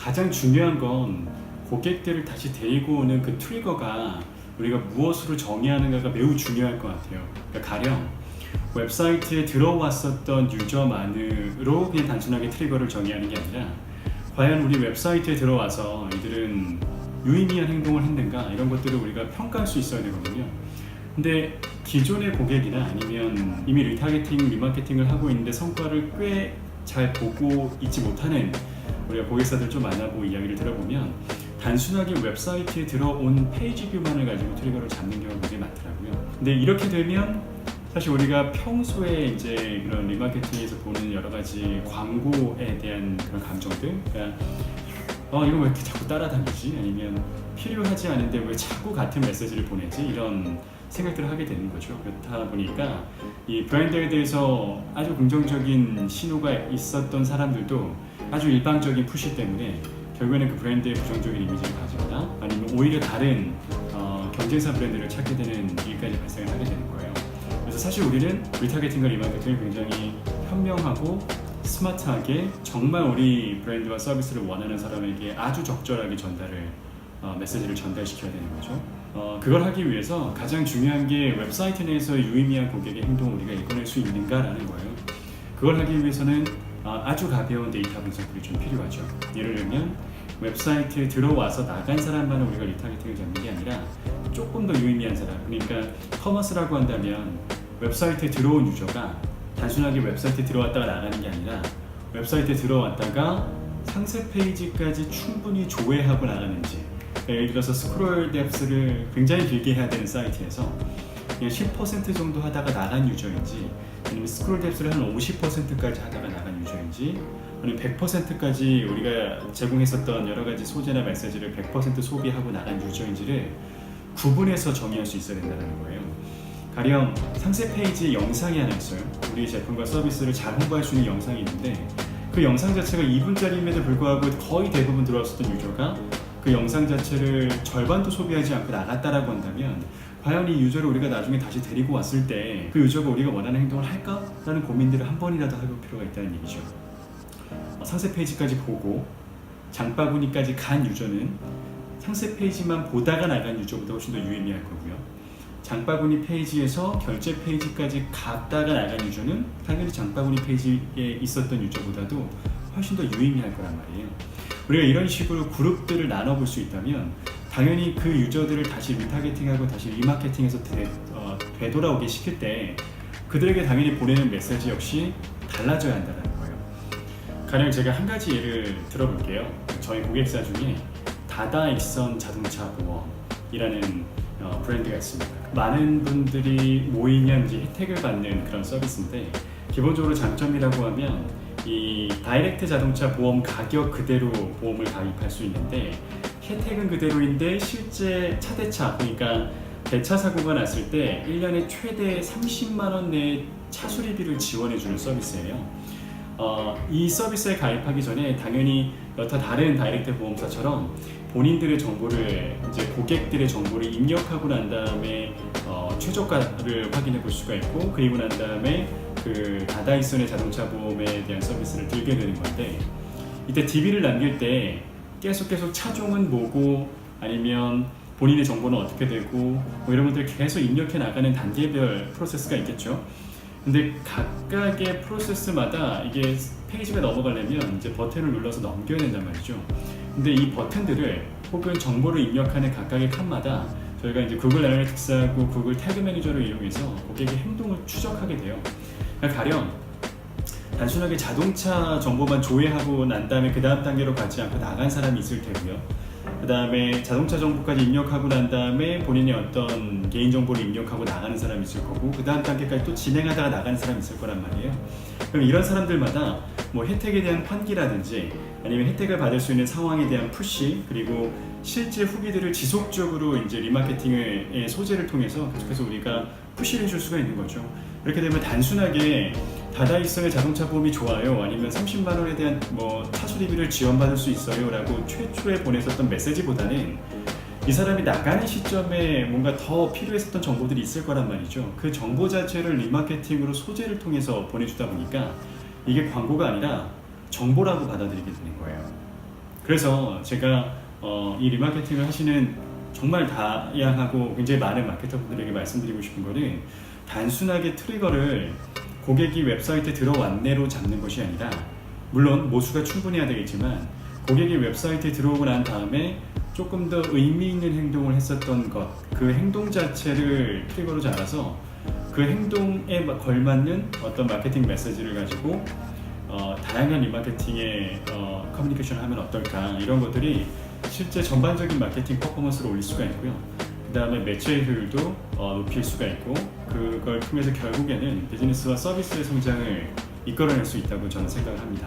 가장 중요한 건 고객들을 다시 데리고 오는 그 트리거가 우리가 무엇으로 정의하는가가 매우 중요할 것 같아요. 그러니까 가령 웹사이트에 들어왔었던 유저만으로 그냥 단순하게 트리거를 정의하는 게 아니라 과연 우리 웹사이트에 들어와서 이들은 유의미한 행동을 했는가 이런 것들을 우리가 평가할 수 있어야 되거든요. 근데 기존의 고객이나 아니면 이미 리타겟팅, 리마케팅을 하고 있는데 성과를 꽤 잘 보고 있지 못하는 우리가 고객사들 좀 만나보고 이야기를 들어보면 단순하게 웹사이트에 들어온 페이지 뷰만을 가지고 트리거를 잡는 경우가 굉장히 많더라고요. 근데 이렇게 되면 사실 우리가 평소에 이제 그런 리마케팅에서 보는 여러 가지 광고에 대한 그런 감정들, 그러니까 이건 왜 이렇게 자꾸 따라다니지? 아니면 필요하지 않은데 왜 자꾸 같은 메시지를 보내지? 이런 생각들을 하게 되는 거죠. 그렇다 보니까 이 브랜드에 대해서 아주 긍정적인 신호가 있었던 사람들도 아주 일방적인 푸시 때문에 결국에는 그 브랜드의 부정적인 이미지를 가지거나 아니면 오히려 다른 경쟁사 브랜드를 찾게 되는 일까지 발생을 하게 되는 거예요. 그래서 사실 우리는 리타겟팅과 리마케팅을 굉장히 현명하고 스마트하게 정말 우리 브랜드와 서비스를 원하는 사람에게 아주 적절하게 메시지를 전달시켜야 되는 거죠. 그걸 하기 위해서 가장 중요한 게 웹사이트 내에서 유의미한 고객의 행동을 우리가 읽어낼 수 있는가라는 거예요. 그걸 하기 위해서는 아주 가벼운 데이터 분석들이 좀 필요하죠. 예를 들면 웹사이트에 들어와서 나간 사람만을 우리가 리타겟팅을 잡는 게 아니라 조금 더 유의미한 사람, 그러니까 커머스라고 한다면 웹사이트에 들어온 유저가 단순하게 웹사이트에 들어왔다가 나가는 게 아니라 웹사이트에 들어왔다가 상세 페이지까지 충분히 조회하고 나가는지, 그러니까 예를 들어서 스크롤 뎁스를 굉장히 길게 해야 되는 사이트에서 그냥 10% 정도 하다가 나간 유저인지, 아니면 스크롤 뎁스를 한 50%까지 하다가 나간 유저인지, 아니면 100%까지 우리가 제공했었던 여러 가지 소재나 메시지를 100% 소비하고 나간 유저인지를 구분해서 정의할 수 있어야 된다는 거예요. 가령 상세 페이지에 영상이 하나 있어요. 우리 제품과 서비스를 잘 홍보할 수 있는 영상이 있는데 그 영상 자체가 2분짜리임에도 불구하고 거의 대부분 들어왔었던 유저가 그 영상 자체를 절반도 소비하지 않고 나갔다라고 한다면 과연 이 유저를 우리가 나중에 다시 데리고 왔을 때 그 유저가 우리가 원하는 행동을 할까? 라는 고민들을 한 번이라도 해볼 필요가 있다는 얘기죠. 상세 페이지까지 보고 장바구니까지 간 유저는 상세 페이지만 보다가 나간 유저보다 훨씬 더 유의미할 거고요. 장바구니 페이지에서 결제 페이지까지 갔다가 나간 유저는 당연히 장바구니 페이지에 있었던 유저보다도 훨씬 더 유의미할 거란 말이에요. 우리가 이런 식으로 그룹들을 나눠볼 수 있다면 당연히 그 유저들을 다시 리타겟팅하고 다시 리마케팅해서 되돌아오게 시킬 때 그들에게 당연히 보내는 메시지 역시 달라져야 한다는 거예요. 가령 제가 한 가지 예를 들어볼게요. 저희 고객사 중에 다다익선 자동차 보험이라는 브랜드가 있습니다. 많은 분들이 모이면 이제 혜택을 받는 그런 서비스인데 기본적으로 장점이라고 하면 이 다이렉트 자동차 보험 가격 그대로 보험을 가입할 수 있는데 혜택은 그대로인데 실제 차대차, 그러니까 대차 사고가 났을 때 1년에 최대 30만 원 내의 차 수리비를 지원해주는 서비스예요. 이 서비스에 가입하기 전에 당연히 여타 다른 다이렉트 보험사처럼 본인들의 정보를 이제 고객들의 정보를 입력하고 난 다음에 최저가를 확인해 볼 수가 있고, 그리고 난 다음에 그 다다익선의 자동차 보험에 대한 서비스를 들게 되는 건데, 이때 DB를 남길 때 계속 차종은 뭐고 아니면 본인의 정보는 어떻게 되고 뭐 이런 것들 계속 입력해 나가는 단계별 프로세스가 있겠죠. 근데 각각의 프로세스마다 이게 페이지가 넘어가려면 이제 버튼을 눌러서 넘겨야 된단 말이죠. 근데 이 버튼들을 혹은 정보를 입력하는 각각의 칸마다 저희가 이제 구글 애널리틱스하고 구글 태그 매니저를 이용해서 고객의 행동을 추적하게 돼요. 그러니까 가령 단순하게 자동차 정보만 조회하고 난 다음에 그 다음 단계로 가지 않고 나간 사람이 있을 테고요. 그 다음에 자동차 정보까지 입력하고 난 다음에 본인의 어떤 개인정보를 입력하고 나가는 사람이 있을 거고, 그 다음 단계까지 또 진행하다가 나가는 사람이 있을 거란 말이에요. 그럼 이런 사람들마다 뭐 혜택에 대한 환기라든지 아니면 혜택을 받을 수 있는 상황에 대한 푸시, 그리고 실제 후기들을 지속적으로 이제 리마케팅의 소재를 통해서 계속해서 우리가 푸시를 해줄 수가 있는 거죠. 이렇게 되면 단순하게 다다익선의 자동차 보험이 좋아요, 아니면 30만 원에 대한 뭐 차수리비를 지원받을 수 있어요 라고 최초에 보냈었던 메시지보다는 이 사람이 나가는 시점에 뭔가 더 필요했었던 정보들이 있을 거란 말이죠. 그 정보 자체를 리마케팅으로 소재를 통해서 보내주다 보니까 이게 광고가 아니라 정보라고 받아들이게 되는 거예요. 그래서 제가 이 리마케팅을 하시는 정말 다양하고 굉장히 많은 마케터분들에게 말씀드리고 싶은 거는 단순하게 트리거를 고객이 웹사이트에 들어왔네로 잡는 것이 아니라, 물론 모수가 충분해야 되겠지만 고객이 웹사이트에 들어오고 난 다음에 조금 더 의미 있는 행동을 했었던 것, 그 행동 자체를 트리거로 잡아서 그 행동에 걸맞는 어떤 마케팅 메시지를 가지고 다양한 리마케팅의 커뮤니케이션을 하면 어떨까, 이런 것들이 실제 전반적인 마케팅 퍼포먼스를 올릴 수가 있고요. 그 다음에 매체의 효율도 높일 수가 있고, 그걸 통해서 결국에는 비즈니스와 서비스의 성장을 이끌어낼 수 있다고 저는 생각을 합니다.